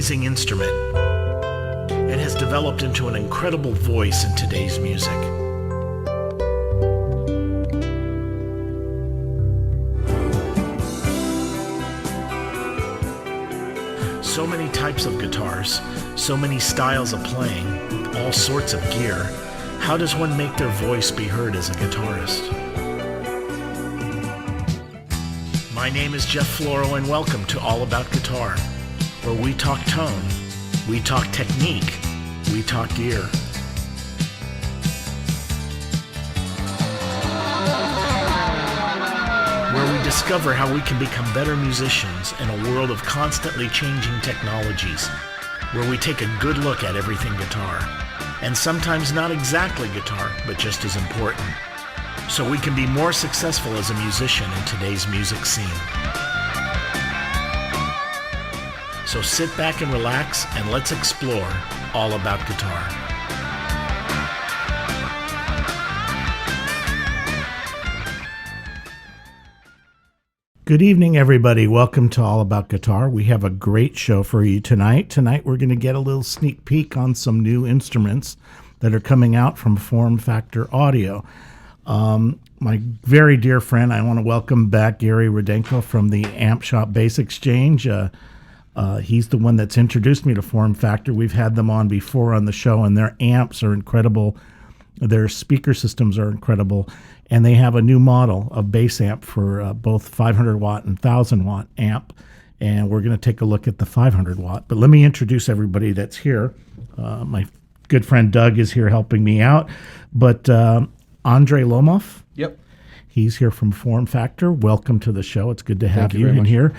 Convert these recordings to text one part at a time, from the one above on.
amazing instrument. It has developed into an incredible voice in today's music. So many types of guitars, so many styles of playing, all sorts of gear. How does one make their voice be heard as a guitarist? My name is Jeff Floro, and welcome to All About Guitar, where we talk tone, we talk technique, we talk gear. Where we discover how we can become better musicians in a world of constantly changing technologies, where we take a good look at everything guitar, and sometimes not exactly guitar, but just as important, so we can be more successful as a musician in today's music scene. So sit back and relax, and let's explore all about guitar. Good evening, everybody. Welcome to All About Guitar. We have a great show for you tonight. Tonight, we're going to get a little sneak peek on some new instruments that are coming out from Form Factor Audio. My very dear friend, I want to welcome back Gary Roudenko from the Amp Shop Bass Exchange. He's the one that's introduced me to Form Factor. We've had them on before on the show, and their amps are incredible. Their speaker systems are incredible. And they have a new model of bass amp for both 500 watt and 1000 watt amp. And we're going to take a look at the 500 watt. But let me introduce everybody that's here. My good friend Doug is here helping me out. But Andre Lomov. Yep. He's here from Form Factor. Welcome to the show. It's good to have you in much. here.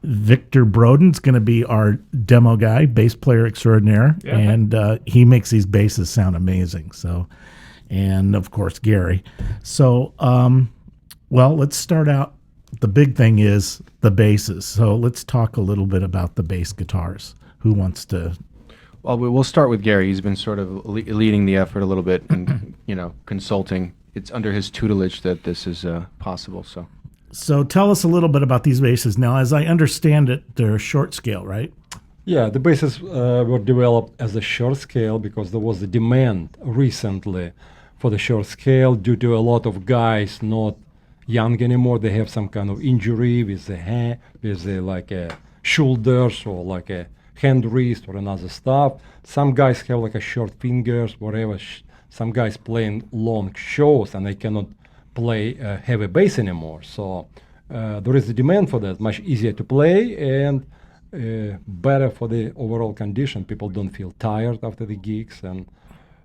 Victor Broden's going to be our demo guy, bass player extraordinaire. Yeah. And he makes these basses sound amazing. So... And, of course, Gary. So, well, let's start out. The big thing is the basses. So let's talk a little bit about the bass guitars. Who wants to? Well, we'll start with Gary. He's been sort of leading the effort a little bit and, consulting. It's under his tutelage that this is possible. So tell us a little bit about these basses. Now, as I understand it, they're short scale, right? Yeah, the basses were developed as a short scale because there was a demand recently for the short scale due to a lot of guys not young anymore. They have some kind of injury with the hand, with like a shoulders or like a hand wrist or another stuff. Some guys have like a short fingers, whatever. Some guys playing long shows and they cannot play heavy bass anymore. So there is a demand for that, much easier to play and better for the overall condition. People don't feel tired after the gigs, and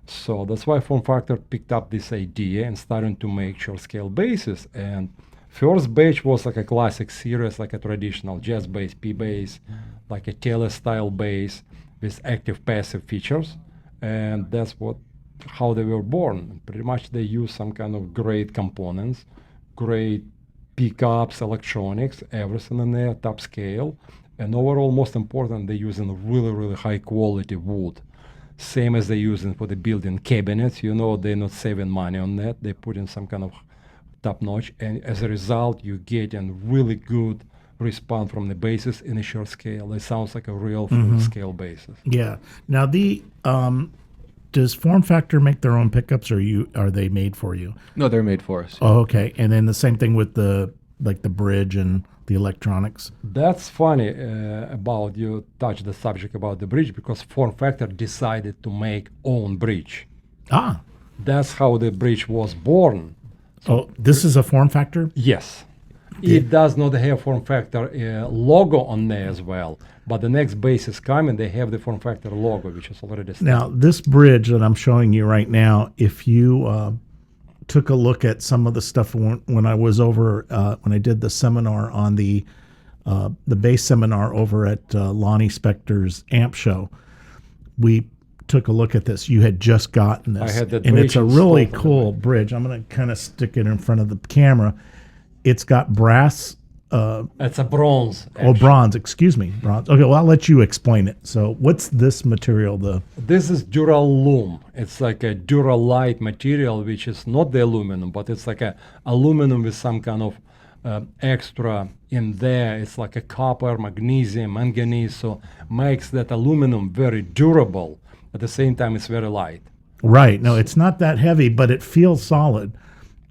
so that's why Form Factor picked up this idea and started to make short scale basses. And first batch was like a classic series, like a traditional jazz bass, P bass, like a Taylor style bass with active passive features, and that's how they were born. Pretty much they use some kind of great components, great pickups, electronics, everything in there, top scale. And overall, most important, they're using really, really high quality wood. Same as they're using for the building cabinets. They're not saving money on that. They put in some kind of top notch. And as a result, you get a really good response from the basses in a short scale. It sounds like a real full scale basses. Yeah. Now, does Form Factor make their own pickups, or are they made for you? No, they're made for us. Oh, okay. And then the same thing with the bridge and the electronics. That's funny about you touch the subject about the bridge because Form Factor decided to make own bridge. Ah. That's how the bridge was born. So this is a Form Factor? Yes. It does not have Form Factor logo on there as well, but the next bass is coming. They have the Form Factor logo, which is already started. Now, this bridge that I'm showing you right now, if you took a look at some of the stuff when I was over, when I did the seminar on the bass seminar over at Lonnie Spector's amp show, we took a look at this. You had just gotten this. I had that and it's a really installed. cool bridge. I'm going to kind of stick it in front of the camera. It's got brass. It's a bronze. Oh, bronze. Excuse me, bronze. Okay, well, I'll let you explain it. So what's this material? This is Duraloom. It's like a Duralite material, which is not the aluminum, but it's like a aluminum with some kind of extra in there. It's like a copper, magnesium, manganese, so makes that aluminum very durable. At the same time, it's very light. Right. No, it's not that heavy, but it feels solid.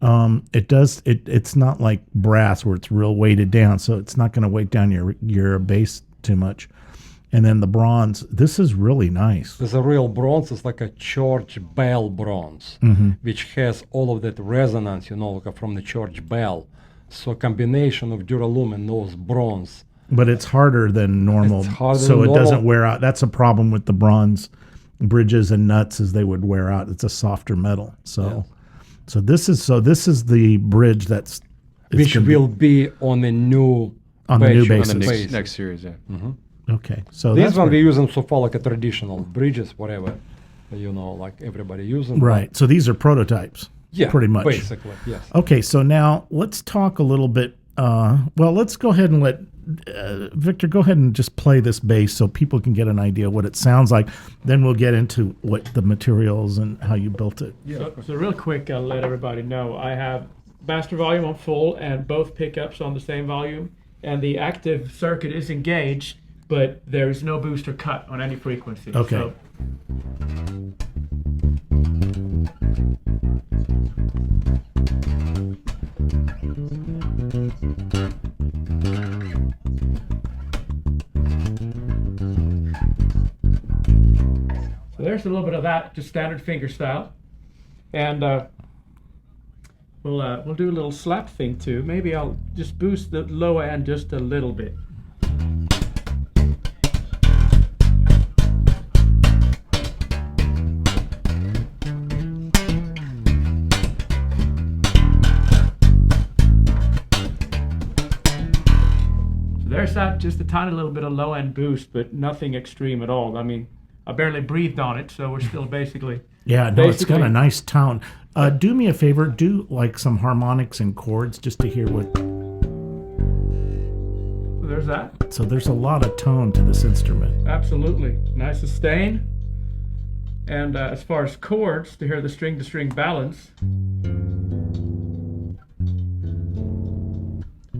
It does. It's not like brass where it's real weighted down, so it's not going to weight down your base too much. And then the bronze. This is really nice. There's a real bronze. It's like a church bell bronze, which has all of that resonance, like from the church bell. So combination of duralumin and those bronze. But it's harder than normal, It's harder so than it normal. doesn't wear out. That's a problem with the bronze bridges and nuts, as they would wear out. It's a softer metal. So, so this is the bridge that's it's Which gonna will be on the new On the new batch, basis. On the base. next series, yeah. okay. So This that's one great. we're using so far like a traditional bridges, whatever, like everybody using. Right. So these are prototypes. Yeah, Pretty much. basically, yes. Okay. So now let's talk a little bit. Well, let's go ahead and let Victor go ahead and just play this bass so people can get an idea what it sounds like. Then we'll get into what the materials and how you built it. So real quick, I'll let everybody know I have master volume on full and both pickups on the same volume, and the active circuit is engaged, but there is no booster cut on any frequency. Okay. So So there's a little bit of that, just standard finger style, and we'll do a little slap thing too. Maybe I'll just boost the lower end just a little bit. So there's that, just a tiny little bit of low end boost, but nothing extreme at all. I mean, I barely breathed on it, so we're still basically. Yeah. No, it's got a Basically- nice tone. Do me a favor. Do like some harmonics and chords just to hear what. So there's that. So there's a lot of tone to this instrument. Absolutely. Nice sustain. And as far as chords, to hear the string to string balance.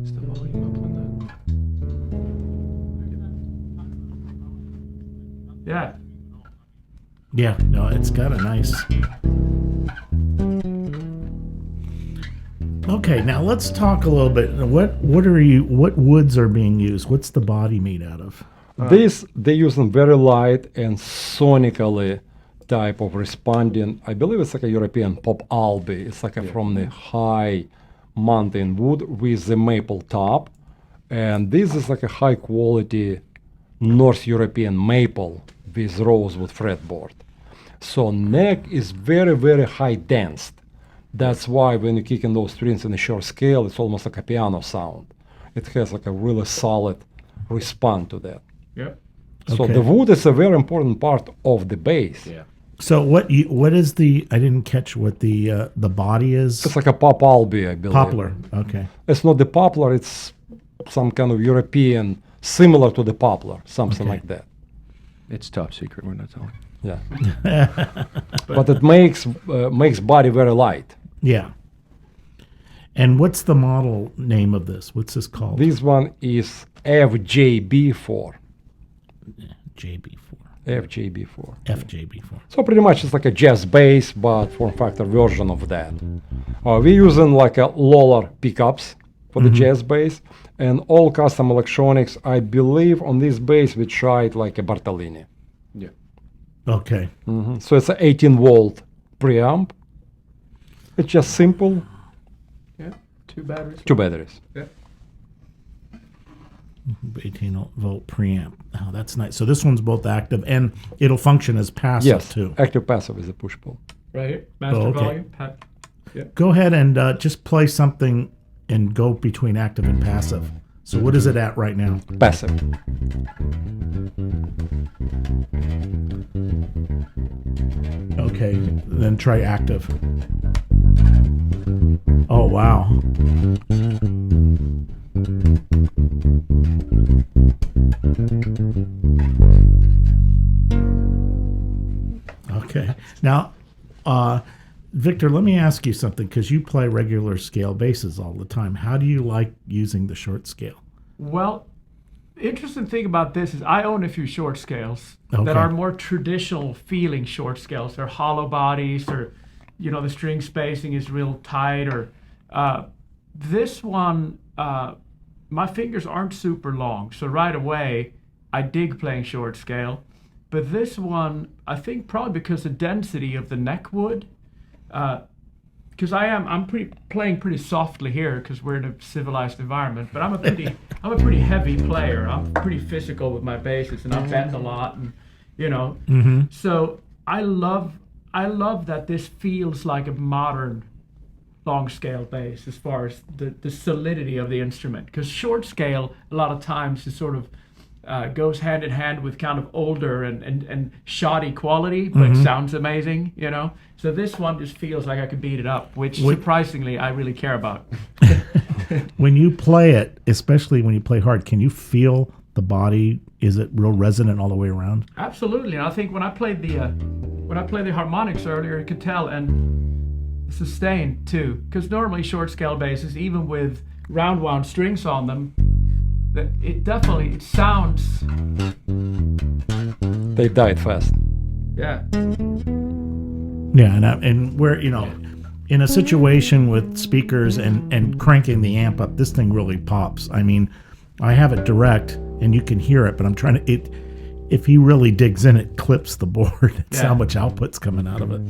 Is the volume up on Yeah. Yeah. No, it's got a nice. Okay, now let's talk a little bit. What woods are being used? What's the body made out of? This they use them very light and sonically type of responding. I believe it's like a European pop albi. It's like a from the high mountain wood with the maple top, and this is like a high quality North European maple with rosewood fretboard. So neck is very high dense. That's why when you kick in those strings in a short scale, it's almost like a piano sound. It has like a really solid response to that. Yep. So Okay. the wood is a very important part of the bass. that? Yeah. So what is the? I didn't catch what the body is. It's like a pop albi, I believe. Poplar. Okay. It's not the poplar, it's some kind of European, similar to the poplar, something Okay. like that. It's top secret. We're not telling. Yeah. But it makes body very light. Yeah. And what's the model name of this? What's this called? This one is FJB4. JB4. FJB4. FJB4. So pretty much it's like a jazz bass, but form factor version of that. We're using like a Lawler pickups for the jazz bass, and all custom electronics. I believe on this bass we tried like a Bartolini. Yeah. Okay. So it's an 18-volt preamp. It's just simple, Yeah. Two batteries. two batteries. Yeah. 18-volt preamp. Oh, that's nice. So this one's both active and it'll function as passive Yes, too. active passive is a push pull. Right here. Master okay. volume. Go ahead and just play something and go between active and passive. So what is it at right now? Passive. Okay, then try active. Oh, wow. Okay. Now, Victor, let me ask you something, because you play regular scale basses all the time. How do you like using the short scale? Well, interesting thing about this is I own a few short scales Okay. that are more traditional feeling short scales. They're hollow bodies, or the string spacing is real tight. Or this one, my fingers aren't super long, so right away I dig playing short scale. But this one, I think probably because the density of the neck wood, because I'm playing pretty softly here because we're in a civilized environment. But I'm a pretty heavy player. I'm pretty physical with my basses, and I bend a lot, and So I love that this feels like a modern long scale bass as far as the solidity of the instrument. Because short scale a lot of times is sort of goes hand in hand with kind of older and shoddy quality, but sounds amazing, So this one just feels like I could beat it up, which surprisingly I really care about. When you play it, especially when you play hard, can you feel the body? Is it real resonant all the way around? Absolutely, and I think when I played the harmonics earlier, you could tell, and sustained too, because normally short scale basses, even with round wound strings on them, it sounds. They died fast. Yeah. Yeah, and we're in a situation with speakers and cranking the amp up, this thing really pops. I mean, I have it direct and you can hear it, but I'm trying to if he really digs in, it clips the board. It's how much output's coming out of it.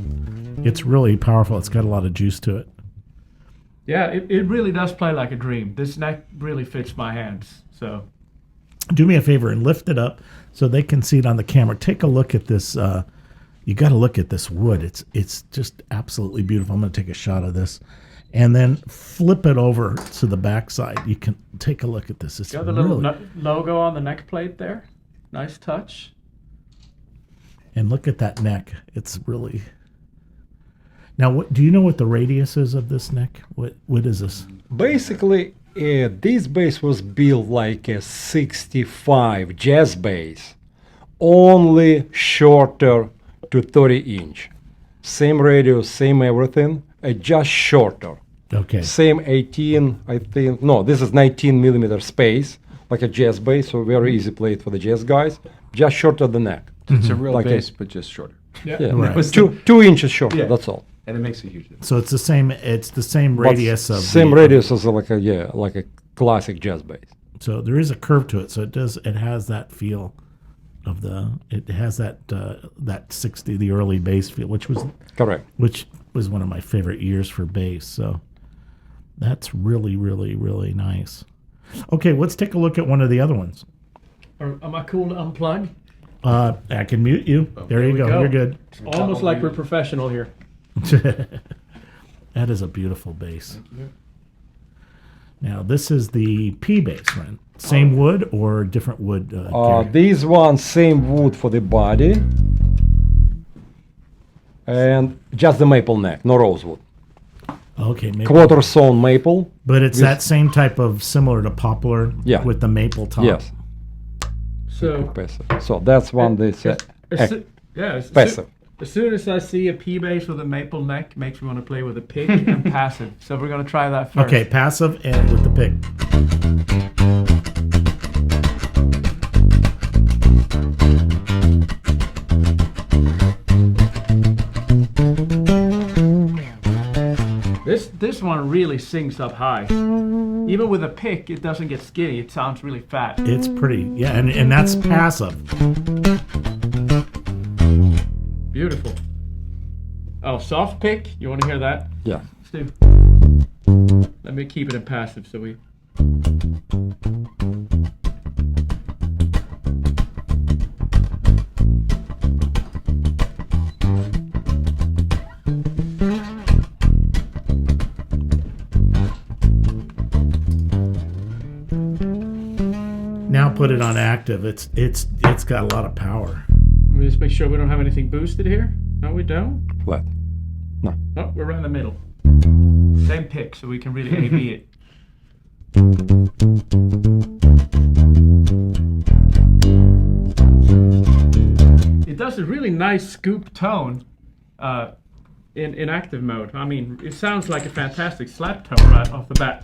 It's really powerful. It's got a lot of juice to it. Yeah, it really does play like a dream. This neck really fits my hands. So do me a favor and lift it up so they can see it on the camera. Take a look at this. You got to look at this wood. It's just absolutely beautiful. I'm going to take a shot of this, and then flip it over to the backside. You can take a look at this. It's got the little logo on the neck plate there. Nice touch. And look at that neck. It's really. Now, do you know what the radius is of this neck? What is this? Basically, this bass was built like a 65 jazz bass, only shorter to 30-inch. Same radius, same everything, just shorter. Okay. Same 18, I think. No, this is 19 millimeter space, like a jazz bass, so very easy plate for the jazz guys. Just shorter than neck. It's a real Like bass, but just shorter. Yeah, Right. two inches shorter. That's all. And it makes a huge difference. So it's the same. It's the same But radius of same radius as like a classic jazz bass. So there is a curve to it. So it has that feel of it has that 60, the early bass feel, which was one of my favorite years for bass. So that's really, really, really nice. Okay, let's take a look at one of the other ones. Am I cool to unplug? I can mute you. There you we go. go. You're good. It's almost like we're professional here. That is a beautiful bass. Now this is the P bass, right? Same wood or different wood? Gary? These ones same wood for the body, and just the maple neck, no rosewood. Okay, maple. Quarter sawn maple. But it's that same type of similar to poplar with the maple top. Yes. So Passive. So that's one that's passive. As soon as I see a P bass with a maple neck, makes me want to play with a pick and passive. So we're going to try that first. Okay, passive and with the pick. This one really sings up high. Even with a pick, it doesn't get skinny. It sounds really fat. It's pretty, yeah, and that's passive. Beautiful. Oh, soft pick? You want to hear that? Yeah. Let's do. Let me keep it in passive so we. Now put it on active. It's got a lot of power. Let me just make sure we don't have anything boosted here. No, we don't. Flat. No. Oh, we're right in the middle. Same pick, so we can really A/B it. It does a really nice scoop tone in active mode. I mean, it sounds like a fantastic slap tone right off the bat.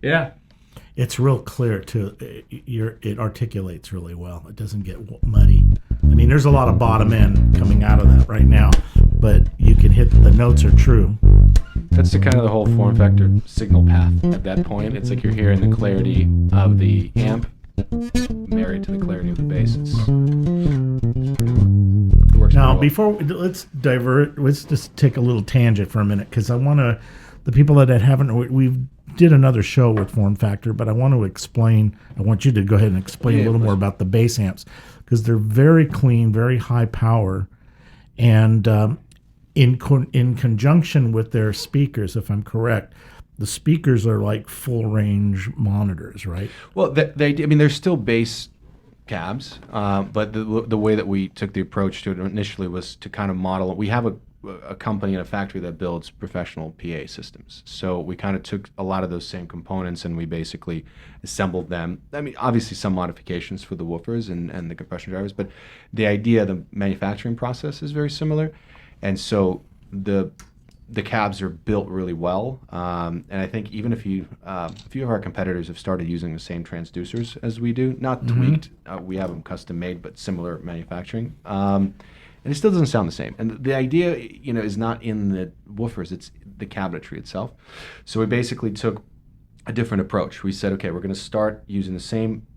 Yeah. It's real clear too. It articulates really well. It doesn't get muddy. I mean, there's a lot of bottom end coming out of that right now, but you can hit the notes are true. That's the kind of the whole form factor signal path. At that point, it's like you're hearing the clarity of the amp married to the clarity of the bass. It works Now, pretty well. let's divert. Let's just take a little tangent for a minute because I want to. The people that haven't, we did another show with Form Factor, but I want to explain. I want you to go ahead and explain a little more about the bass amps because they're very clean, very high power, and in conjunction with their speakers, if I'm correct, the speakers are like full range monitors, right? Well, I mean, they're still bass cabs, but the way that we took the approach to it initially was to kind of model it. We have a company and a factory that builds professional PA systems. So we kind of took a lot of those same components and we basically assembled them. I mean, obviously some modifications for the woofers and the compression drivers, but the idea, the manufacturing process is very similar. And so the cabs are built really well. And I think even if a few of our competitors have started using the same transducers as we do, not tweaked, we have them custom made, but similar manufacturing. And it still doesn't sound the same. And the idea, is not in the woofers, it's the cabinetry itself. So we basically took a different approach. We said, okay, we're going to start using the same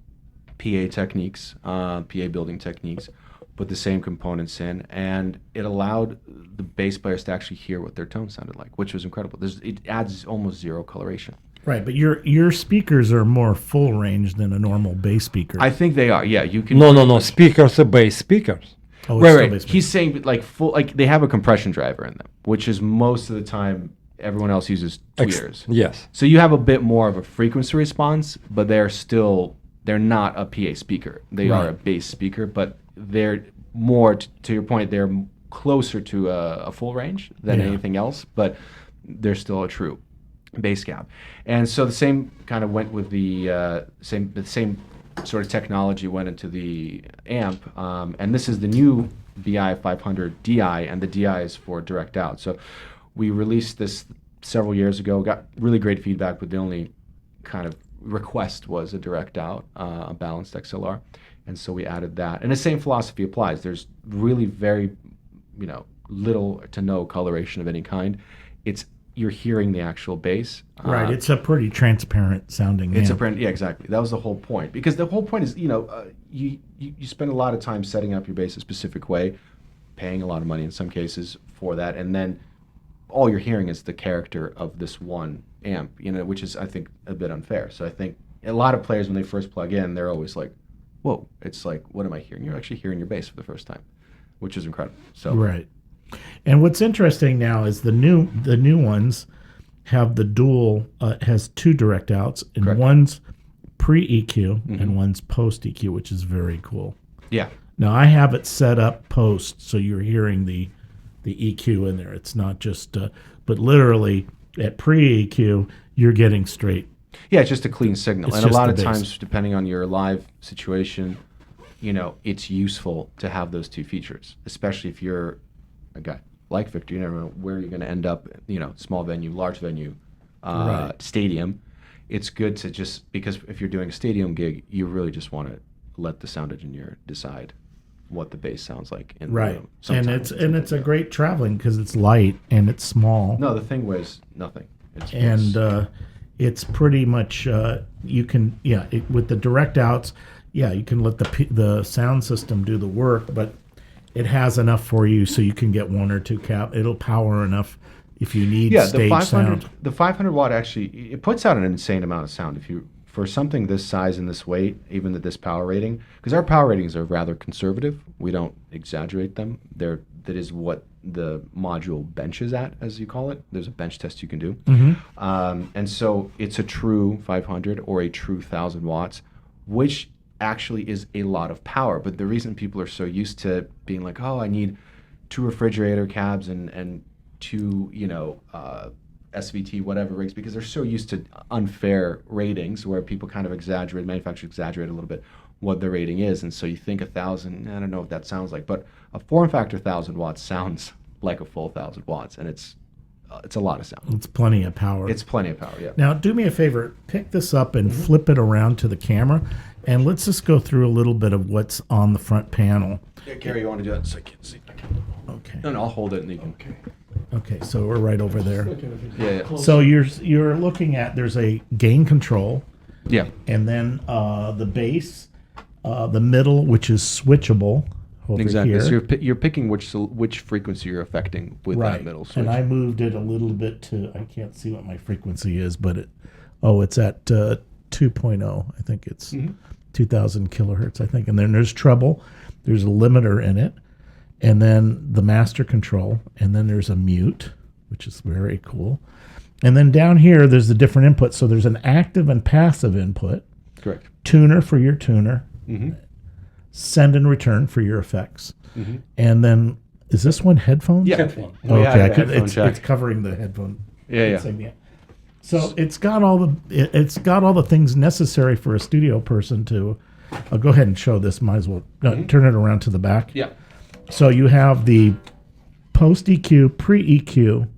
PA techniques, PA building techniques, put the same components in, and it allowed the bass players to actually hear what their tone sounded like, which was incredible. It adds almost zero coloration. Right, but your speakers are more full range than a normal bass speaker. I think they are. Yeah, you can. No. Speakers are bass speakers. Oh, it's still Right. bass He's saying like full, like they have a compression driver in them, which is most of the time everyone else uses tweeters. Yes. So you have a bit more of a frequency response, but they're not a PA speaker. They are a bass speaker, but they're more, to your point, they're closer to a full range than anything else, but they're still a true bass cab. And so the same kind of went with the same sort of technology went into the amp, and this is the new BI 500 DI, and the DI is for direct out. So we released this several years ago, got really great feedback, but the only kind of request was a direct out, a balanced XLR, and so we added that. And the same philosophy applies. There's really very, little to no coloration of any kind. You're hearing the actual bass. Right, it's a pretty transparent sounding amp. Yeah, exactly. That was the whole point. Because the whole point is, you spend a lot of time setting up your bass a specific way, paying a lot of money in some cases for that, and then all you're hearing is the character of this one amp, which is, I think, a bit unfair. So I think a lot of players, when they first plug in, they're always like, whoa, it's like, what am I hearing? You're actually hearing your bass for the first time, which is incredible. So right. And what's interesting now is the new ones have the dual has two direct outs, and Correct. one's pre-EQ and one's post-EQ, which is very cool. Yeah. Now I have it set up post, so you're hearing the EQ in there. It's not just, but literally at pre-EQ you're getting straight. Yeah, it's just a clean signal. It's And a just lot the of bass. times, depending on your live situation, it's useful to have those two features, especially if you're a guy like Victor. You never know where you're going to end up, small venue, large venue, Right. stadium. It's good to because if you're doing a stadium gig, you really just want to let the sound engineer decide what the bass sounds like in the Right. room. And Sometimes it's a great traveling because it's light and it's small. No, the thing weighs nothing. It's pretty much you can with the direct outs, you can let the sound system do the work, but it has enough for you so you can get one or two cap. It'll power enough if you need the stage 500 sound. the 500 watt actually, it puts out an insane amount of sound if you, for something this size and this weight, even at this power rating, because our power ratings are rather conservative. We don't exaggerate them. That is what the module benches at, as you call it. There's a bench test you can do. And so it's a true 500 or a true 1,000 watts, which actually is a lot of power. But the reason people are so used to being like, oh, I need 2 refrigerator cabs and 2, SVT whatever rigs, because they're so used to unfair ratings where people kind of manufacturers exaggerate a little bit what the rating is, and so you think 1,000, I don't know what that sounds like, but a form factor 1,000 watts sounds like a full 1,000 watts, and it's it's a lot of sound. It's plenty of power. It's plenty of power. Yeah. Now, do me a favor, pick this up and flip it around to the camera, and let's just go through a little bit of what's on the front panel. Yeah, Gary, you want to do that so I can see? Okay. No, I'll hold it and you can. Okay, so we're right over there. Yeah. So you're looking at, there's a gain control, Yeah. and then the bass, the middle, which is switchable over Exactly. here. So you're picking which frequency you're affecting with that middle switch. And I moved it a little bit to, I can't see what my frequency is, but it's at 2.0. I think it's 2000 kilohertz, I think. And then there's treble, there's a limiter in it, and then the master control, and then there's a mute, which is very cool. And then down here, there's the different inputs. So there's an active and passive input, Correct. tuner for your tuner, send and return for your effects. And then, is this one headphones? Yeah. Headphone. Oh, yeah, Okay, headphone it's jack. covering the headphone. Yeah. insignia. So it's got all the things necessary for a studio person to. I'll go ahead and show this. Might as well turn it around to the back. Yeah. So you have the post EQ, pre EQ,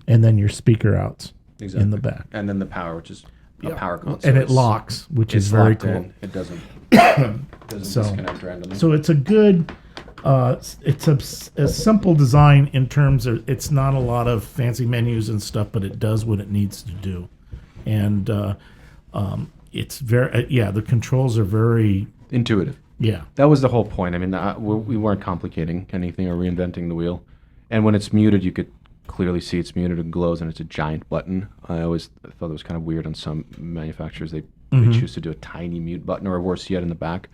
and then your speaker outs Exactly. in the back. And then the power, which is a power console. And it locks, which is It's very locked cool. in. It doesn't So- disconnect randomly. So it's a good. It's a simple design in terms of it's not a lot of fancy menus and stuff, but it does what it needs to do, and it's very the controls are very Intuitive. yeah. That was the whole point. I mean, we weren't complicating anything or reinventing the wheel. And when it's muted, you could clearly see it's muted and glows, and it's a giant button. I always thought it was kind of weird on some manufacturers. They choose to do a tiny mute button, or worse yet, in the back,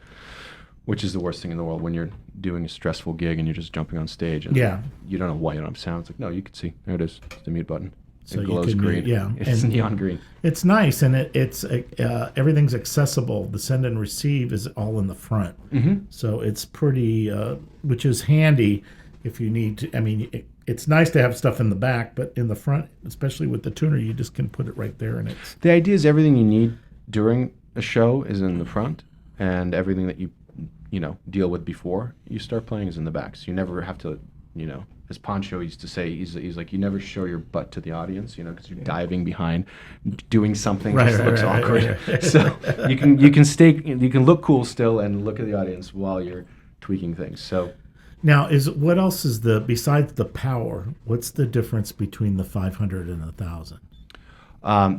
which is the worst thing in the world when you're doing a stressful gig and you're just jumping on stage. And Yeah. you don't know why you don't have sound. It's like, no, you can see. There it is. It's the mute button. So It you glows can mute- green. yeah. It's And- neon green. It's nice, and it's everything's accessible. The send and receive is all in the front, so it's pretty, which is handy if you need to. I mean, it's nice to have stuff in the back, but in the front, especially with the tuner, you just can put it right there, and it's The idea is everything you need during a show is in the front, and everything that you deal with before you start playing is in the back. So you never have to, as Poncho used to say, he's like, you never show your butt to the audience, because you're diving behind, doing something Right, just right, looks right, awkward. right. So you can look cool still and look at the audience while you're tweaking things. So now what else is besides the power? What's the difference between the 500 and 1,000?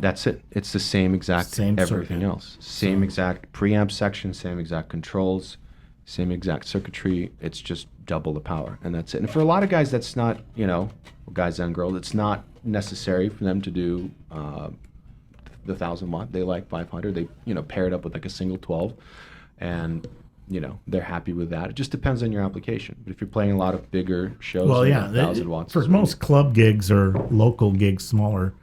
that's it. It's the same exact Same everything circuit. else. Same exact preamp section, same exact controls, same exact circuitry. It's just double the power, and that's it. And for a lot of guys, that's not, guys and girls, it's not necessary for them to do the 1,000 watt. They like 500. They, pair it up with like a single 12, and they're happy with that. It just depends on your application. But if you're playing a lot of bigger shows, Well, yeah, 1,000 watts. for is really- most club gigs or local gigs, smaller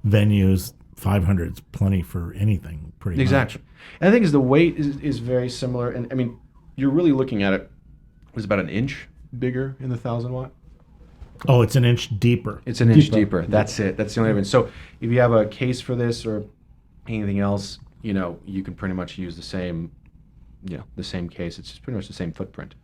venues, 500 is plenty for anything. Pretty Exactly. And the thing is, the weight is very similar. And I mean, you're really looking at it. It's about an inch bigger in the 1,000 watt. much. Oh, it's an inch deeper. It's an inch Deeper. deeper. That's it. That's the only difference. So if you have a case for this or anything else, you can pretty much use the same case. It's just pretty much the same footprint.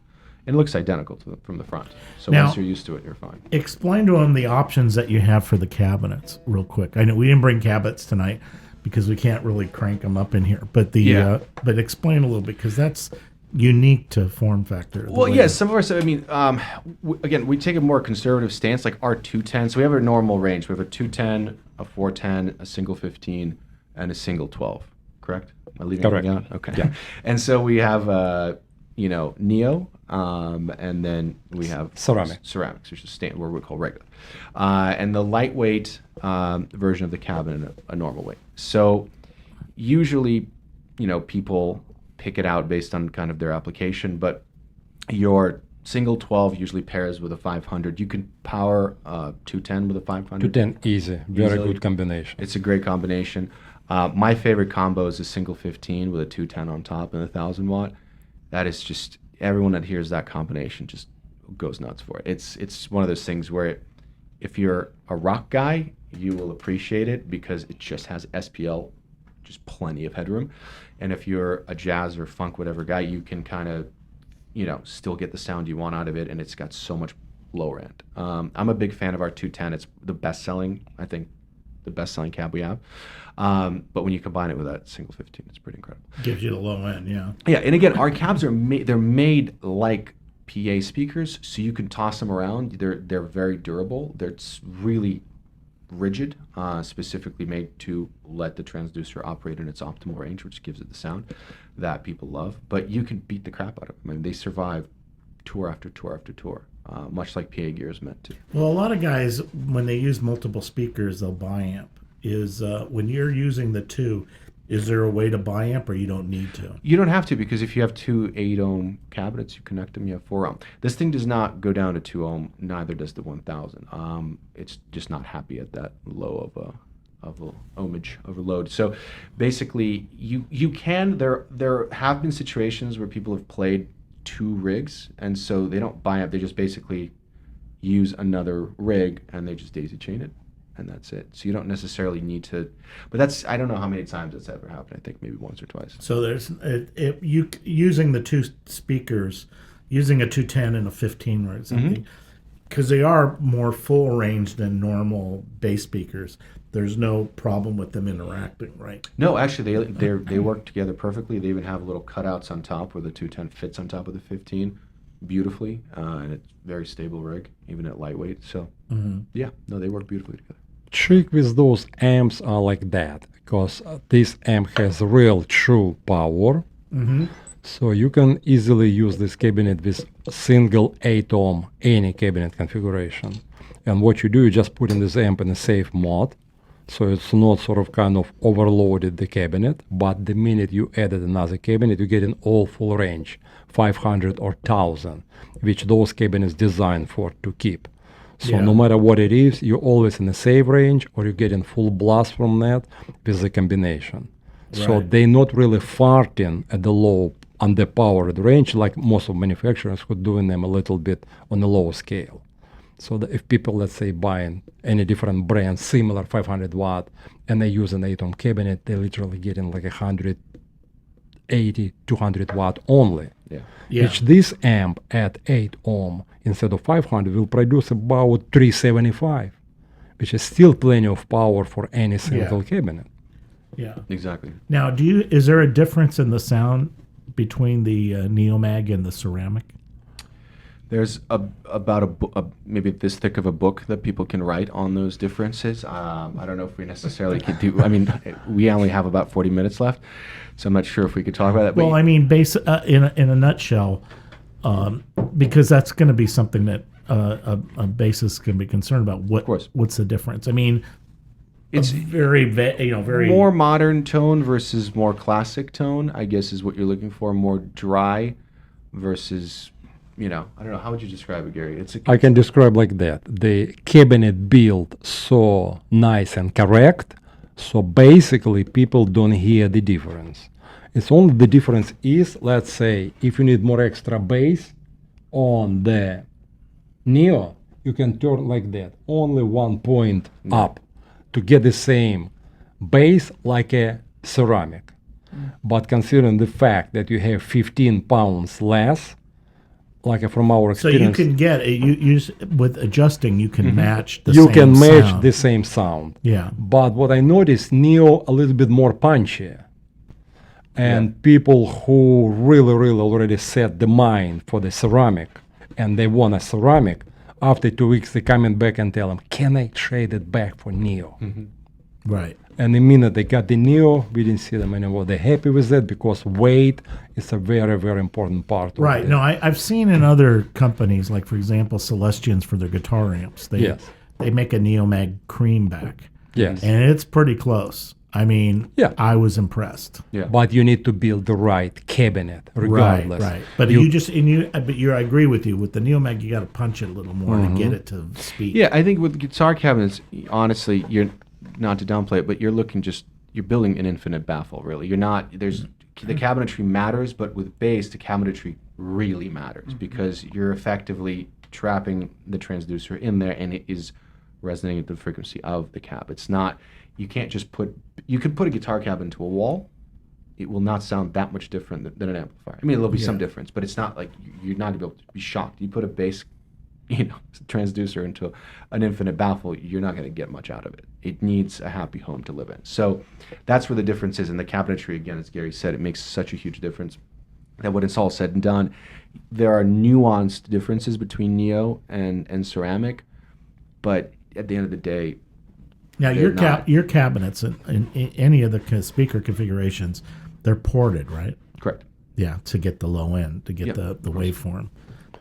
And it looks identical from the front. So Now- once you're used to it, you're fine. Explain to them the options that you have for the cabinets, real quick. I know we didn't bring cabinets tonight because we can't really crank them up in here. But but explain a little bit, because that's unique to form factor. the Well, way- yes, some of our, I mean, again, we take a more conservative stance, like our 210. So we have a normal range. We have a 210, a 410, a single 15, and a single 12. Correct? Am I leaving Correct. anything out? Okay. Yeah. And so we have, Neo, and then we have ceramics, which is what we call regular, and the lightweight version of the cabinet, a normal weight. So usually, people pick it out based on kind of their application, but your single 12 usually pairs with a 500. You can power 210 with a 500. 210 easy, very Easily. good combination. It's a great combination. My favorite combo is a single 15 with a 210 on top and a 1,000 watt. That is just, everyone that hears that combination just goes nuts for it. It's one of those things where if you're a rock guy, you will appreciate it because it just has SPL, just plenty of headroom. And if you're a jazz or funk whatever guy, you can kind of, still get the sound you want out of it, and it's got so much lower end. I'm a big fan of our 210. It's the best-selling, I think, the best-selling cab we have. But when you combine it with that single 15, it's pretty incredible. Gives you the low end, yeah. Yeah, and again, our cabs are they're made like PA speakers, so you can toss them around. They're very durable. They're really rigid, specifically made to let the transducer operate in its optimal range, which gives it the sound that people love. But you can beat the crap out of them. I mean, they survive tour after tour after tour, much like PA gear is meant to. Well, a lot of guys, when they use multiple speakers, they'll bi-amp. Is when you're using the two, is there a way to bi-amp, or you don't need to? You don't have to, because if you have two 8-ohm cabinets, you connect them, you have 4-ohm. This thing does not go down to 2-ohm, neither does the 1000. It's just not happy at that low of a ohmage overload. So basically, you can, there have been situations where people have played two rigs, and so they don't bi-amp, they just basically use another rig and they just daisy chain it. And that's it. So you don't necessarily need to, but I don't know how many times that's ever happened. I think maybe once or twice. So there's you using the two speakers, using a 210 and a 15 or something, because they are more full range than normal bass speakers. There's no problem with them interacting, right? No, actually, they work together perfectly. They even have little cutouts on top where the 210 fits on top of the 15 beautifully, and it's very stable rig, even at lightweight. So yeah, no, they work beautifully together. Trick with those amps are like that, because this amp has real true power. So you can easily use this cabinet with single 8-ohm any cabinet configuration. And what you do, you just put in this amp in a safe mode, so it's not sort of kind of overloaded the cabinet. But the minute you added another cabinet, you get an all full range, 500 or 1000, which those cabinets designed for to keep. So no matter what it is, you're always in the safe range, or you're getting full blast from that with the combination. Right. So they're not really farting at the low, underpowered range like most of manufacturers who are doing them a little bit on a low scale. So that if people, let's say, buying any different brand, similar 500 watt, and they use an 8-ohm cabinet, they're literally getting like 180, 200 watt only. Which this amp at 8 ohm instead of 500 will produce about 375, which is still plenty of power for any single cabinet. Yeah, exactly. Now, is there a difference in the sound between the Neomag and the ceramic? There's about maybe this thick of a book that people can write on those differences. I don't know if we necessarily could do. I mean, we only have about 40 minutes left, so I'm not sure if we could talk about that. Well, I mean, in a nutshell, because that's going to be something that a bassist can be concerned about. What's the difference? I mean, it's very more modern tone versus more classic tone, I guess, is what you're looking for. More dry versus. I don't know, how would you describe it, Gary? I can describe like that. The cabinet build so nice and correct, so basically people don't hear the difference. It's only the difference is, let's say, if you need more extra bass on the Neo, you can turn like that, only 1 point up to get the same bass like a ceramic. But considering the fact that you have 15 pounds less, like from our experience. So you can get with adjusting, you can match the same sound. You can match the same sound. Yeah. But what I noticed, Neo a little bit more punchy. And people who really, really already set the mind for the ceramic, and they want a ceramic, after 2 weeks they coming back and tell them, can I trade it back for Neo? Right. And the minute they got the Neo, we didn't see them anymore. They're happy with that because weight is a very, very important part of it. Right. No, I've seen in other companies, like, for example, Celestians for their guitar amps, they make a Neomag creamback. Yes. And it's pretty close. I mean, I was impressed. Yeah. But you need to build the right cabinet, regardless. Right. But I agree with you. With the Neomag, you got to punch it a little more to get it to speed. Yeah, I think with guitar cabinets, honestly, you're not to downplay it, but you're building an infinite baffle, really. The cabinetry matters, but with bass, the cabinetry really matters because you're effectively trapping the transducer in there, and it is resonating at the frequency of the cab. It's not, you can't just you could put a guitar cab into a wall. It will not sound that much different than an amplifier. I mean, there'll be some difference, but it's not like you're not going to be able to be shocked. You put a bass transducer into an infinite baffle, you're not going to get much out of it. It needs a happy home to live in. So that's where the difference is in the cabinetry. Again, as Gary said, it makes such a huge difference that when it's all said and done, there are nuanced differences between Neo and ceramic, but at the end of the day, Now they're your cabinets in any of the speaker configurations, they're ported, right? correct. Yeah, to get the low end, to get Yep, the waveform.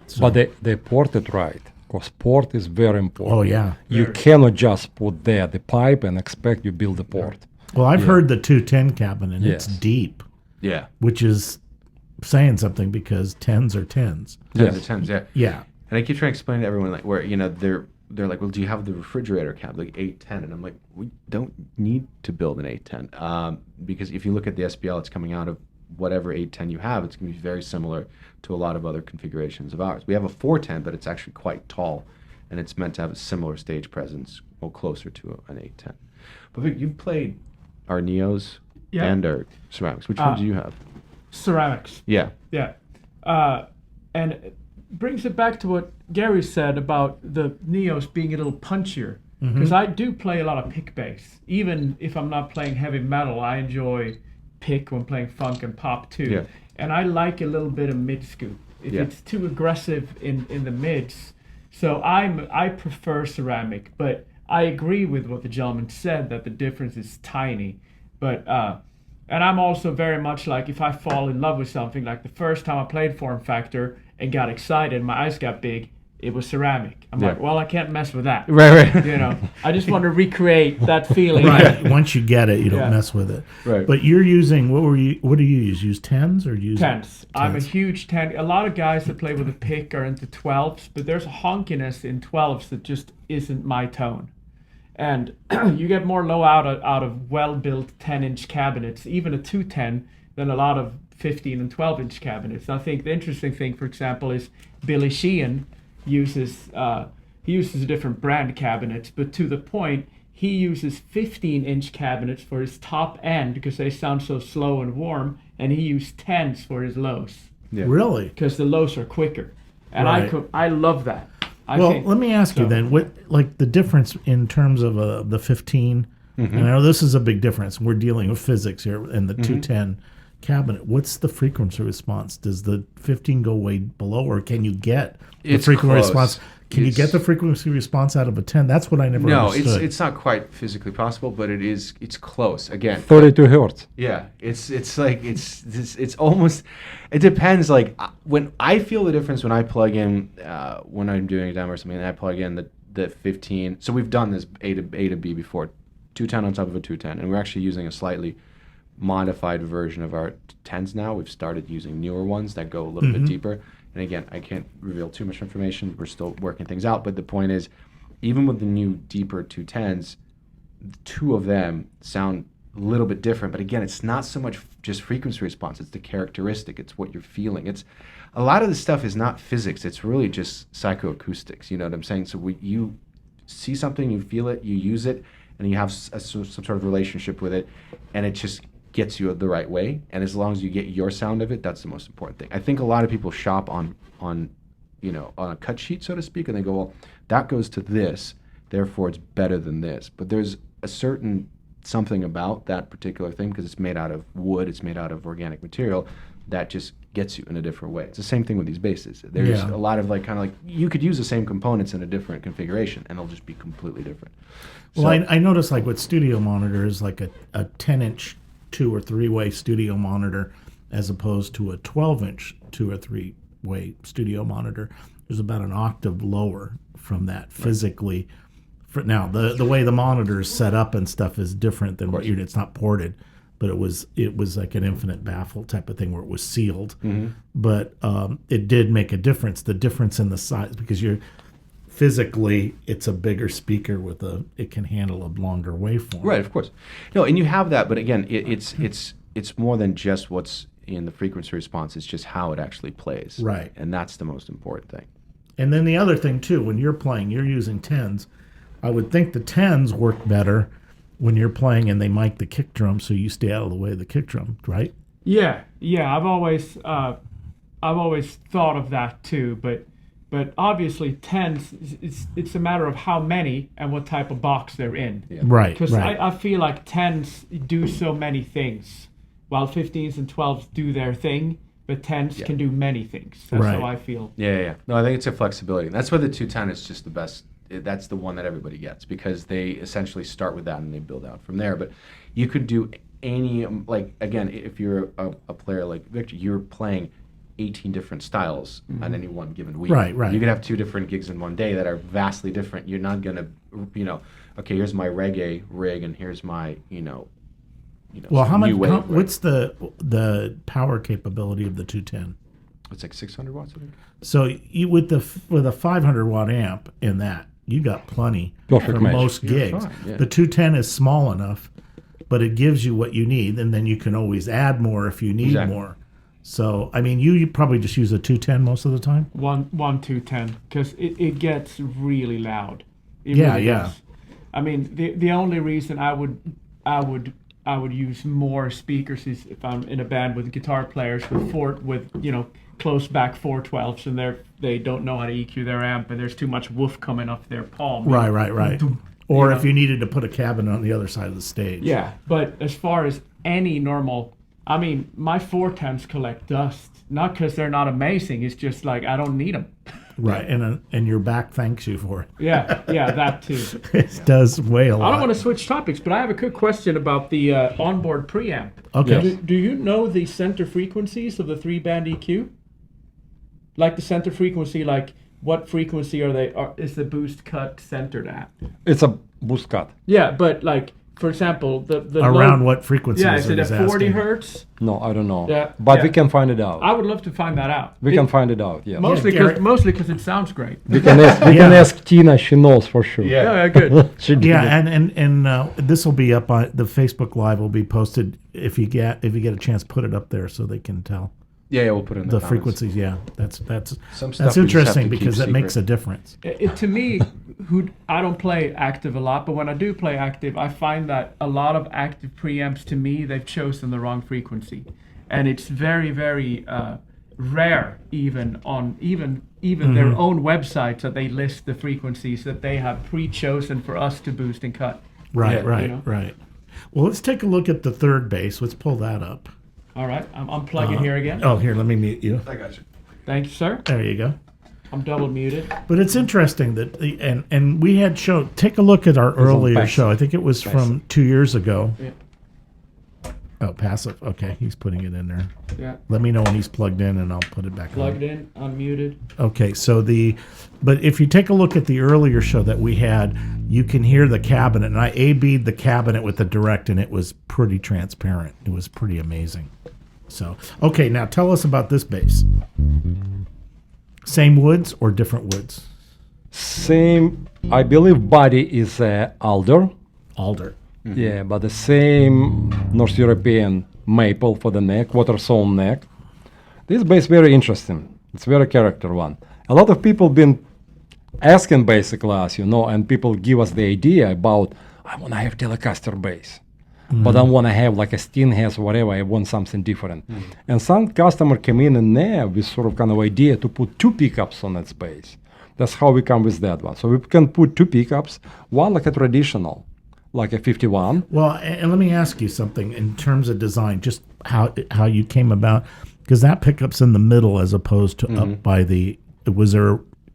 So, But they port it right, because port is very important. oh yeah. You cannot just put there the pipe and expect you build the port. Well, I've heard the 210 cabinet, and it's Yes. deep, Yeah. which is saying something because tens are tens. Tens Yes. of tens, yeah. Yeah. And I keep trying to explain to everyone, like, where, they're like, well, do you have the refrigerator cab, like 810? And I'm like, we don't need to build an 810. Because if you look at the SBL, it's coming out of whatever 810 you have, it's going to be very similar to a lot of other configurations of ours. We have a 410, but it's actually quite tall, and it's meant to have a similar stage presence, well, closer to an 810. But Vic, you've played our Neos Yeah. and our ceramics. Which one do you have? Ceramics. Yeah. Yeah. And it brings it back to what Gary said about the Neos being a little punchier. Because I do play a lot of pick bass. Even if I'm not playing heavy metal, I enjoy pick when playing funk and pop too. Yeah. And I like a little bit of mid scoop. If Yeah. it's too aggressive in the mids. So I prefer ceramic, but I agree with what the gentleman said that the difference is tiny. But and I'm also very much like, if I fall in love with something, like the first time I played Form Factor and got excited, my eyes got big, it was ceramic. I'm like, Yeah. well, I can't mess with that. Right. I just want to recreate that feeling. Right. Once you get it, you don't Yeah. mess with it. Right. But you're using what do you use? Use tens or use Tens. I'm a Tens. huge 10. A lot of guys that play with a pick are into 12s, but there's a honkiness in 12s that just isn't my tone. And you get more low out of well-built 10-inch cabinets, even a 210, than a lot of 15 and 12-inch cabinets. I think the interesting thing, for example, is Billy Sheehan uses a different brand cabinets, but to the point, he uses 15-inch cabinets for his top end because they sound so slow and warm, and he used 10s for his lows Yeah. Really? because the lows are quicker. And Right. I love that. I Well, think- let me ask you so. then, what like the difference in terms of the 15? And I know this is a big difference. We're dealing with physics here and the 210 cabinet. What's the frequency response? Does the 15 go way below, or can you get the It's frequency close. response? Can you get It's- the frequency response out of a 10? That's what I never No, understood. it's not quite physically possible, but it's close. Again, 32 hertz. yeah, it's like it's almost. It depends. Like when I feel the difference when I plug in when I'm doing a demo or something, and I plug in the 15. So we've done this A to B before, 210 on top of a 210, and we're actually using a slightly modified version of our 10s now. We've started using newer ones that go a little bit deeper. And again, I can't reveal too much information. We're still working things out. But the point is, even with the new deeper 210s, two of them sound a little bit different. But again, it's not so much just frequency response. It's the characteristic. It's what you're feeling. It's a lot of this stuff is not physics. It's really just psychoacoustics. You know what I'm saying? So you see something, you feel it, you use it, and you have some sort of relationship with it, and it just gets you the right way. And as long as you get your sound of it, that's the most important thing. I think a lot of people shop on a cut sheet, so to speak, and they go, well, that goes to this, therefore it's better than this. But there's a certain something about that particular thing, because it's made out of wood, it's made out of organic material, that just gets you in a different way. It's the same thing with these basses. There's Yeah. a lot of you could use the same components in a different configuration, and they'll just be completely different. Well, So- I noticed like with studio monitors, like a 10-inch 2 or 3-way studio monitor as opposed to a 12-inch 2 or 3-way studio monitor, there's about an octave lower from that physically. Now, the way the monitor is set up and stuff is different than what it's not ported, but it was like an infinite baffle type of thing where it was sealed. But it did make a difference. The difference in the size, because you're physically, it's a bigger speaker it can handle a longer waveform. Right, of course. No, and you have that, but again, it's more than just what's in the frequency response. It's just how it actually plays. Right. And that's the most important thing. And then the other thing too, when you're playing, you're using 10s. I would think the 10s work better when you're playing and they mic the kick drum, so you stay out of the way of the kick drum, right? Yeah. I've always thought of that too, but But obviously, tens, it's a matter of how many and what type of box they're in. Yeah. Right. Because Right. I feel like tens do so many things, while 15s and 12s do their thing, but tens Yeah. can do many things. That's Right. how I feel. Yeah. No, I think it's a flexibility. That's why the 210 is just the best. That's the one that everybody gets because they essentially start with that and they build out from there. But you could do any, like, again, if you're a player like Victor, you're playing 18 different styles on any one given week. Right, right. You could have 2 different gigs in one day that are vastly different. You're not going to, okay, here's my reggae rig and here's my, Well, how much? new wave rig. What's the power capability of the 210? It's like 600 watts, I think. So you with a 500 watt amp in that, you got plenty Perfect for match. most You're gigs. fine, yeah. The 210 is small enough, but it gives you what you need, and then you can always add more if you need Exactly. more. So I mean, you probably just use a 210 most of the time. One 210, because it gets really loud. It Yeah, really yeah. does. I mean, the only reason I would use more speakers is if I'm in a band with guitar players with close back 412s and they don't know how to EQ their amp and there's too much woof coming off their palm. Right. Or You if know. you needed to put a cabinet on the other side of the stage. Yeah, but as far as any normal, I mean, my 410s collect dust. Not because they're not amazing. It's just like I don't need them. Right. And your back thanks you for it. Yeah, that too. It does weigh a lot. I don't want to switch topics, but I have a quick question about the onboard preamp. Okay. Do you know the center frequencies of the 3-band EQ? Like the center frequency, like what frequency is the boost cut centered at? It's a boost cut. Yeah, but like for example, the Around low, what frequencies? yeah, is are it he's at 40 asking. hertz? No, I don't know. Yeah, But yeah. we can find it out. I would love to find that out. We can find it out. Yeah. Mostly Yeah, because it sounds great. We can ask. We can ask Tina. She knows for sure. Yeah, good. She did it. Yeah, and this will be up on the Facebook Live. Will be posted if you get a chance. Put it up there so they can tell Yeah, we'll put it in the comments. frequencies. Yeah, that's Some stuff that's we just have interesting to keep because that makes a secret. difference. To me, I don't play active a lot, but when I do play active, I find that a lot of active preamps, to me, they've chosen the wrong frequency, and it's very, very rare, even on even their own websites, that they list the frequencies that they have pre-chosen for us to boost and cut. Right, Yeah, right, you know. right. Well, let's take a look at the third bass. Let's pull that up. All right, I'm unplugging here again. Oh, here, let me mute you. I got you. Thank you, sir. There you go. I'm double muted. But it's interesting that and we had shown. Take a look at our earlier passive. show. I think it was from 2 years ago. Yeah. Oh, passive. Okay, he's putting it in there. Yeah, Let me know when he's plugged in, and I'll put it back plugged on. in, unmuted. Okay, so but if you take a look at the earlier show that we had, you can hear the cabinet, and I A/B'd the cabinet with the direct, and it was pretty transparent. It was pretty amazing. So, okay, now tell us about this bass. Same woods or different woods? Same. I believe body is alder. Alder. Yeah, but the same North European maple for the neck, water sawn neck. This bass very interesting. It's very character one. A lot of people been asking bass class, and people give us the idea about I want to have Telecaster bass, but I want to have like a Steen has whatever. I want something different. And some customer came in there with sort of kind of idea to put 2 pickups on that bass. That's how we come with that one. So we can put 2 pickups, one like a traditional, like a 51. Well, and let me ask you something in terms of design, just how you came about, because that pickup's in the middle as opposed to up by the.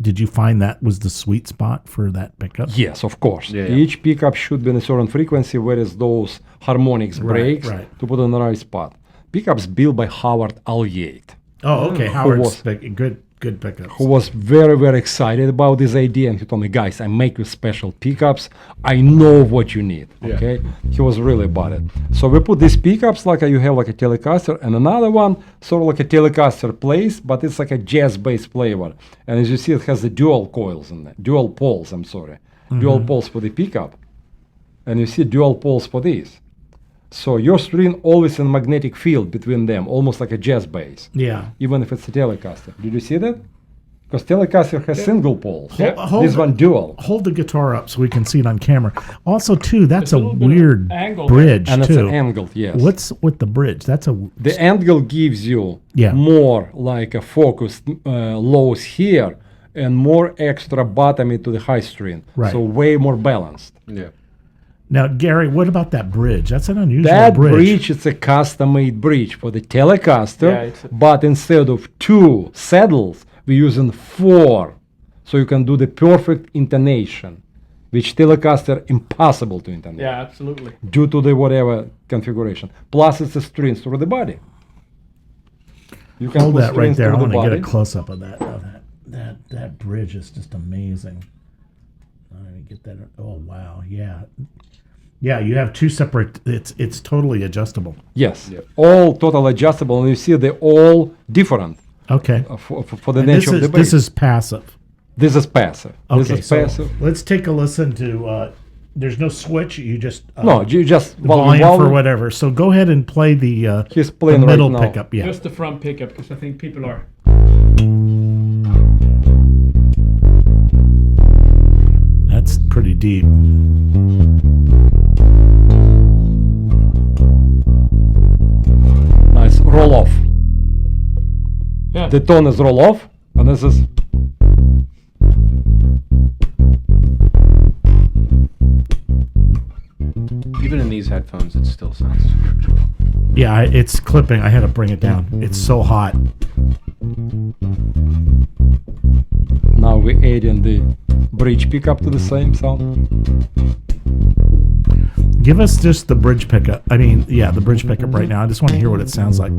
Did you find that was the sweet spot for that pickup? Yes, of course. Yeah, yeah. Each pickup should be in a certain frequency, whereas those harmonics breaks right. to put on the right spot. Pickups built by Howard Alliate, Oh, okay. Howard's was- good pickups. who was very, very excited about this idea, and he told me, guys, I make you special pickups. I know what you need. Yeah. Okay, he was really about it. So we put these pickups like you have like a Telecaster, and another one sort of like a Telecaster plays, but it's like a jazz bass flavor. And as you see, it has the dual coils in there, dual poles. I'm sorry, dual poles for the pickup, and you see dual poles for these. So your string always in magnetic field between them, almost like a jazz bass. Yeah. Even if it's a Telecaster. Did you see that? Because Telecaster has single poles. Hold This it. one dual. Hold the guitar up so we can see it on camera. Also, too, that's There's a a little bit of weird angle bridge And it's too. an angled, yes. What's with the bridge? That's a The angle gives you Yeah. more like a focused lows here and more extra bottoming to the high string. Right. So way more balanced. Yeah. Now, Gary, what about that bridge? That's an unusual That bridge. bridge is a custom-made bridge for the Telecaster, Yeah, it's a- but instead of 2 saddles, we're using 4, so you can do the perfect intonation, which Telecaster impossible to intonate Yeah, absolutely. due to the whatever configuration. Plus, it's a strings through the body. You can Hold put that right strings there. I through want the to get body. a close up of that. That bridge is just amazing. Let me get that. Oh wow, yeah, yeah. You have 2 separate. It's totally adjustable. Yes, Yep. all total adjustable, and you see they're all different Okay. for the And nature of the bass. this is passive. This is passive. Okay, This is so passive. let's take a listen to. There's no switch. You just No, you just volume for whatever. So go ahead and play the He's the playing right middle now. pickup. Yeah. Just the front pickup, because I think people are. That's pretty deep. Nice roll off. Yeah. The tone is roll off, and this is Even in these headphones, it still sounds incredible. Yeah, it's clipping. I had to bring it down. It's so hot. now we're adding the bridge pickup to the same sound. Give us just the bridge pickup. I mean, yeah, the bridge pickup right now. I just want to hear what it sounds like.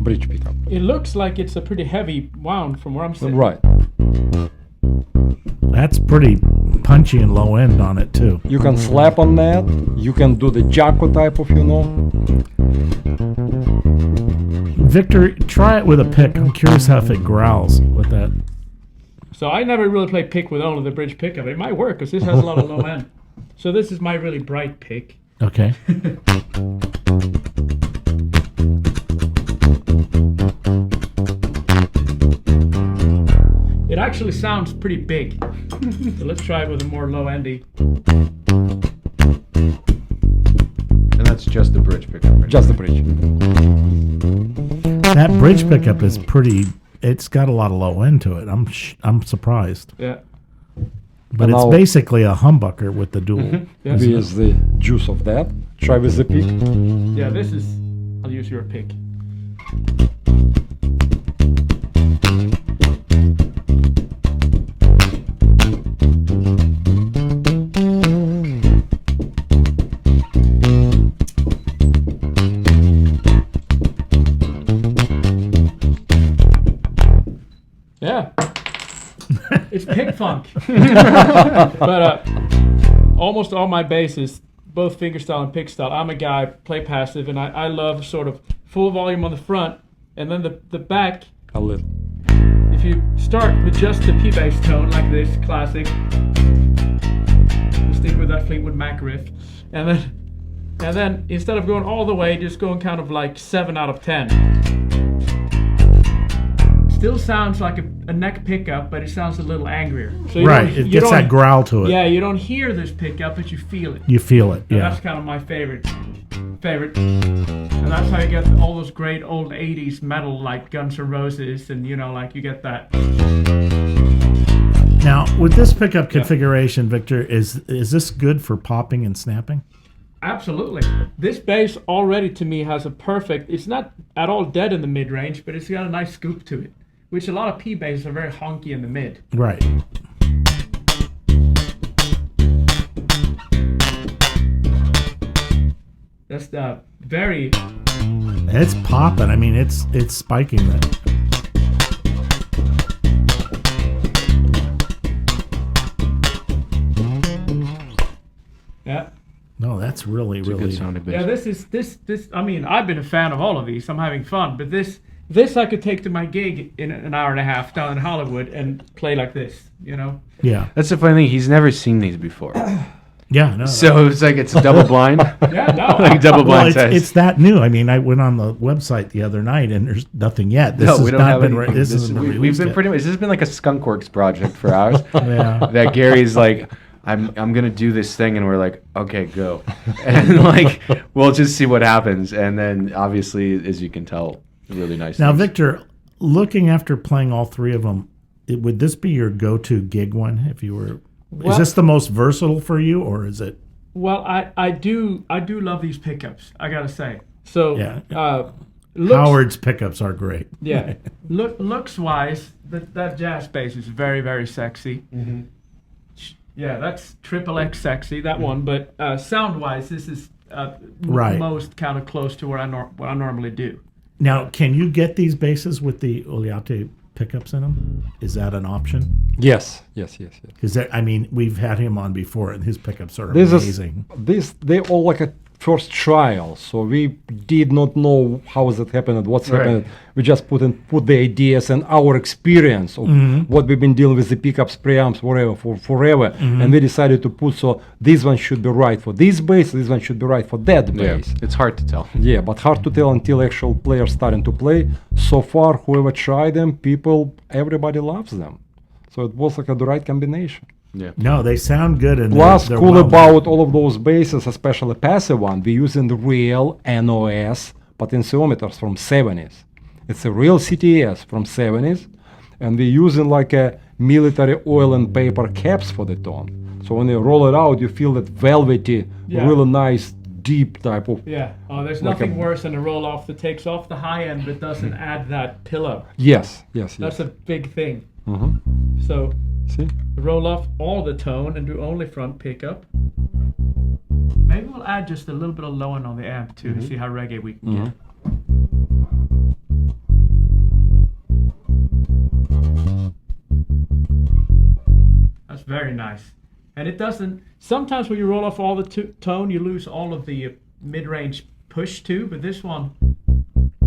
Bridge pickup. It looks like it's a pretty heavy wound from where I'm sitting. Right. That's pretty punchy and low end on it too. You can slap on that. You can do the Jacko type of, Victor, try it with a pick. I'm curious how if it growls with that. So I never really play pick with only the bridge pickup. It might work because this has a lot of low end. So this is my really bright pick. Okay. It actually sounds pretty big. So let's try it with a more low endy. And that's just the bridge pickup. Right? just the bridge. That bridge pickup is pretty. It's got a lot of low end to it. I'm surprised. Yeah. But And it's now- basically a humbucker with the dual. Yes. With the juice of that. Try with the pick. Yeah, this is. I'll use your pick. Yeah. It's pick funk. But almost all my basses, both fingerstyle and pick style, I'm a guy, play passive, and I love sort of full volume on the front, and then the back, A little. if you start with just the P bass tone like this, classic, we'll stick with that Fleetwood Mac riff, and then instead of going all the way, just going kind of like 7 out of 10. Still sounds like a neck pickup, but it sounds a little angrier. So you Right. don't- It you gets don't- that growl to it. Yeah, you don't hear this pickup, but you feel it. You feel it. And Yeah. that's kind of my favorite. And that's how you get all those great old 80s metal like Guns N' Roses, and like you get that. Now, with this pickup configuration, Victor, is this good for popping and snapping? Absolutely. This bass already to me has a perfect, it's not at all dead in the mid range, but it's got a nice scoop to it, which a lot of P basses are very honky in the mid. Right. That's the very, It's popping. I mean, it's spiking that. yeah. No, that's really, It's a really. good sounding bass. Yeah, this. I mean, I've been a fan of all of these. I'm having fun, but this I could take to my gig in an hour and a half down in Hollywood and play like this. Yeah. That's the funny thing. He's never seen these before. Yeah. No. So it's like it's double blind. Yeah, no. Like double Well, blind test. it's that new. I mean, I went on the website the other night, and there's nothing yet. This No, has we don't not have been. any. This hasn't been we've released been yet. pretty much. This has been like a skunkworks project for ours. Yeah. That Gary's like, I'm gonna do this thing, and we're like, okay, go, and like we'll just see what happens, and then obviously, as you can tell, really nice. Now, things. Victor, looking after playing all three of them, would this be your go-to gig one if you were? Well- is this the most versatile for you, or is it? Well, I do love these pickups. I gotta say. So Yeah. looks, Howard's pickups are great. yeah, looks wise, that jazz bass is very, very sexy. Yeah, that's triple X sexy, that one. But sound wise, this is Right. most kind of close to what I normally do. Now, can you get these basses with the Oliate pickups in them? Is that an option? Yes. Because I mean, we've had him on before, and his pickups are This amazing. they all like a first trial, so we did not know how is it happening, what's Right. happening. We just put the ideas and our experience of what we've been dealing with the pickups, preamps, whatever for forever, and we decided to put so this one should be right for this bass, this one should be right for that Yeah, bass. it's hard to tell. Yeah, but hard to tell until actual players starting to play. So far, whoever tried them, everybody loves them. So it was like the right combination. Yeah. No, they sound good. And Plus, they're cool well about all of those basses, especially passive one, we're using the real NOS potentiometers from 70s. It's a real CTS from 70s, and we're using like a military oil and paper caps for the tone. So when you roll it out, you feel that velvety, Yeah. really nice, deep type of. Yeah. Oh, there's Like nothing a- worse than a roll off that takes off the high end but doesn't add that pillow. Yes. That's a big thing. Mhm. So See? roll off all the tone and do only front pickup. Maybe we'll add just a little bit of low end on the amp too to see how reggae we can get. That's very nice. And it doesn't, sometimes when you roll off all the tone, you lose all of the mid-range push too, but this one,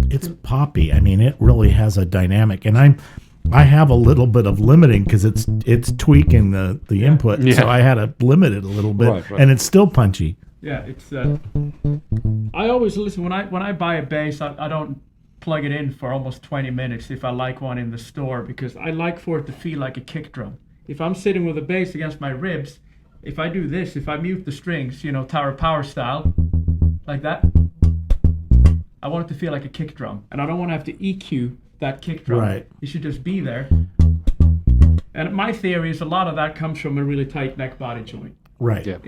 It's poppy. I mean, it really has a dynamic, and I have a little bit of limiting because it's tweaking the input, Yeah. so I had to limit it a little bit, Right. and it's still punchy. yeah, it's, I always listen, when I buy a bass, I don't plug it in for almost 20 minutes if I like one in the store, because I like for it to feel like a kick drum. If I'm sitting with a bass against my ribs, if I do this, if I mute the strings, Tower Power style, like that, I want it to feel like a kick drum. And I don't want to have to EQ that kick drum. Right. It should just be there. And my theory is a lot of that comes from a really tight neck body joint. Right. Yeah.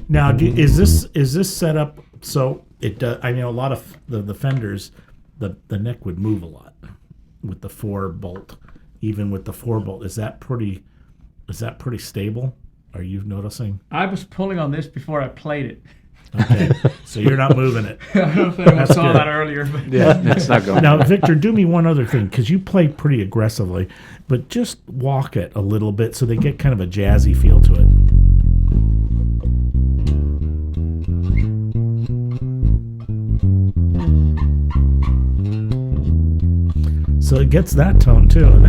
Now, is this set up so it does? I know a lot of the Fenders, the neck would move a lot with the 4-bolt. Even with the 4-bolt, is that pretty stable? Are you noticing? I was pulling on this before I played it. Okay, so you're not moving it. I don't know if anyone That's saw good. that earlier, but Yeah, it's not going. Now, Victor, do me one other thing, because you play pretty aggressively, but just walk it a little bit so they get kind of a jazzy feel to it. So it gets that tone too, and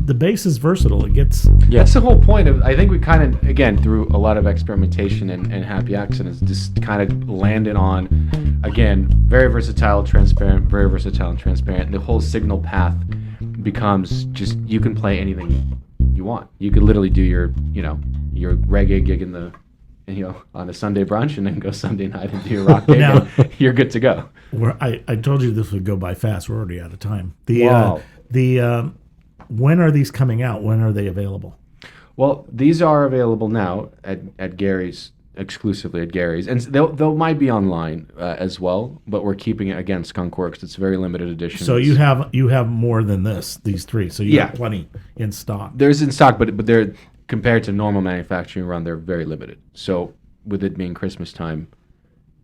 the bass is versatile. It gets Yeah, that's the whole point of. I think we kind of, again, through a lot of experimentation and happy accidents, just kind of landed on, again, very versatile, transparent, very versatile and transparent. The whole signal path becomes just, you can play anything you want. You could literally do your reggae gig on a Sunday brunch, and then go Sunday night and do your rock gig. Now- And you're good to go. I told you this would go by fast. We're already out of time. Wow. When are these coming out? When are they available? Well, these are available now at Gary's, exclusively at Gary's, and they'll might be online as well. But we're keeping it, again, Skunkworks. It's very limited edition. So you have more than these 3. So you Yeah. have plenty in stock. There's in stock, but they're, compared to normal manufacturing run, they're very limited. So with it being Christmas time,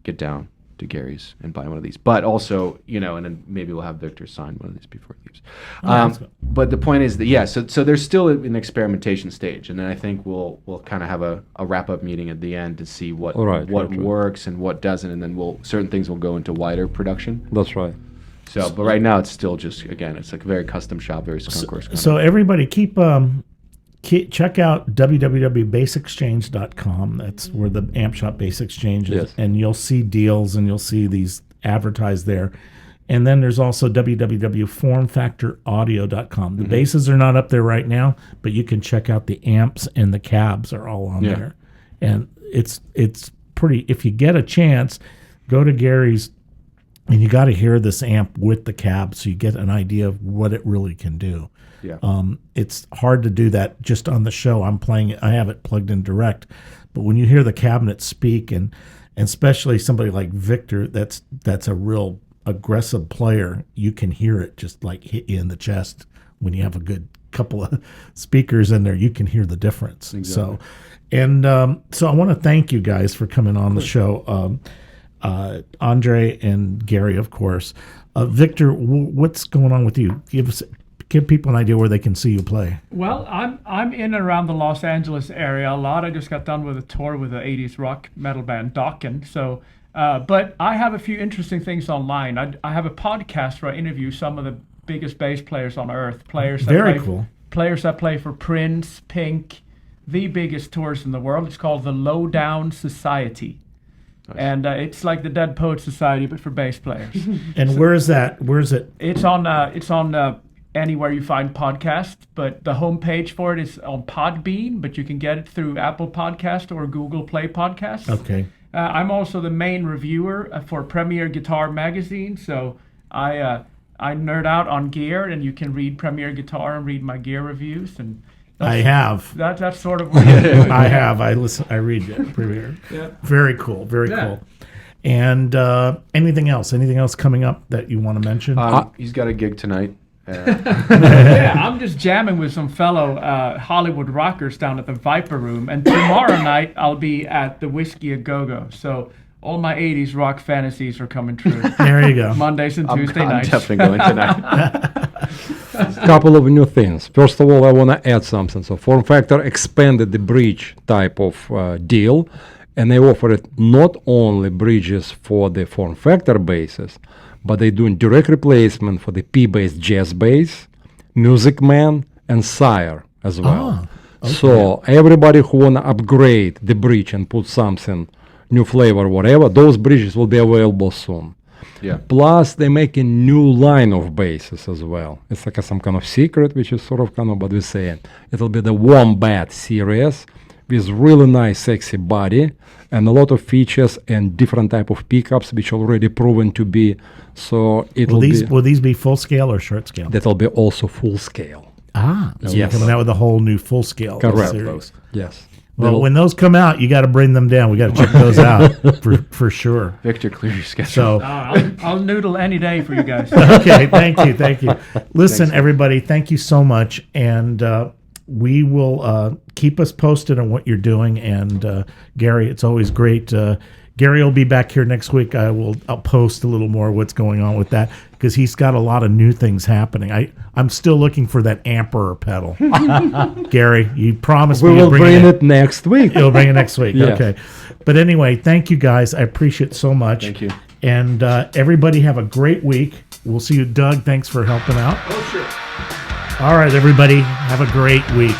get down to Gary's and buy one of these. But also, and then maybe we'll have Victor sign one of these before he leaves. that's good. But the point is that, so there's still an experimentation stage, and then I think we'll kind of have a wrap up meeting at the end to see what Right. works and what doesn't, and then certain things will go into wider production. That's right. So, but right now it's still just, again, it's like a very custom shop, very Skunkworks. kind So everybody check out www.bassexchange.com. That's where the Amp Shop Bass Exchange is, Yes. and you'll see deals and you'll see these advertised there. And then there's also www.formfactoraudio.com. The basses are not up there right now, but you can check out the amps, and the cabs are all on Yeah. there. And it's pretty. If you get a chance, go to Gary's And you got to hear this amp with the cab so you get an idea of what it really can do. Yeah. It's hard to do that just on the show. I'm playing it. I have it plugged in direct. But when you hear the cabinet speak, and especially somebody like Victor, that's a real aggressive player, you can hear it just like hit you in the chest. When you have a good couple of speakers in there, you can hear the difference. Exactly. So I want to thank you guys for coming on the show. Andre and Gary, of course. Victor, what's going on with you? Give people an idea where they can see you play. Well, I'm in and around the Los Angeles area a lot. I just got done with a tour with the 80s rock metal band Dokken. So, but I have a few interesting things online. I have a podcast where I interview some of the biggest bass players on earth. Players that play for Prince, Pink, the biggest tours in the world. It's called the Lowdown Society. Nice. And it's like the Dead Poets Society, but for bass players. And where is that? Where is it? It's on anywhere you find podcasts, but the homepage for it is on Podbean, but you can get it through Apple Podcast or Google Play Podcasts. Okay. I'm also the main reviewer for Premier Guitar Magazine, so I nerd out on gear, and you can read Premier Guitar and read my gear reviews. And I have. That's sort of what I do. I have. I listen. I read it. Premier. Yeah. Very cool. Very cool. And anything else? Anything else coming up that you want to mention? He's got a gig tonight. Yeah, I'm just jamming with some fellow Hollywood rockers down at the Viper Room, and tomorrow night I'll be at the Whiskey A Go-Go. So all my 80s rock fantasies are coming true. There you go. Mondays and Tuesday I'm nights. definitely going tonight. Couple of new things. First of all, I want to add something. So Form Factor expanded the bridge type of deal, and they offer it not only bridges for the Form Factor basses, but they're doing direct replacement for the P-bass jazz bass, Music Man, and Sire as well. Okay. So everybody who want to upgrade the bridge and put something, new flavor, whatever, those bridges will be available soon. Yeah. Plus, they make a new line of basses as well. It's like some kind of secret, which is sort of kind of what we say. It'll be the Wombat series with really nice, sexy body and a lot of features and different type of pickups, which already proven to be. So it'll will these be full scale or short scale? That'll be also full scale. So Yes. you're coming out with a whole new full scale Correct. series. Yes. Well, when those come out, you got to bring them down. We got to check those out for sure. Victor, clear your schedule. So I'll noodle any day for you guys. okay, thank you. Listen, everybody, thank you so much, and we will keep us posted on what you're doing. And Gary, it's always great. Gary will be back here next week. I'll post a little more what's going on with that because he's got a lot of new things happening. I'm still looking for that Emperor pedal. Gary, you promised we me will you'll bring it next week. You'll bring it next week. Yeah. Okay. But anyway, thank you guys. I appreciate it so much. Thank you. And everybody have a great week. We'll see you, Doug. Thanks for helping out. Oh, sure. All right, everybody. Have a great week.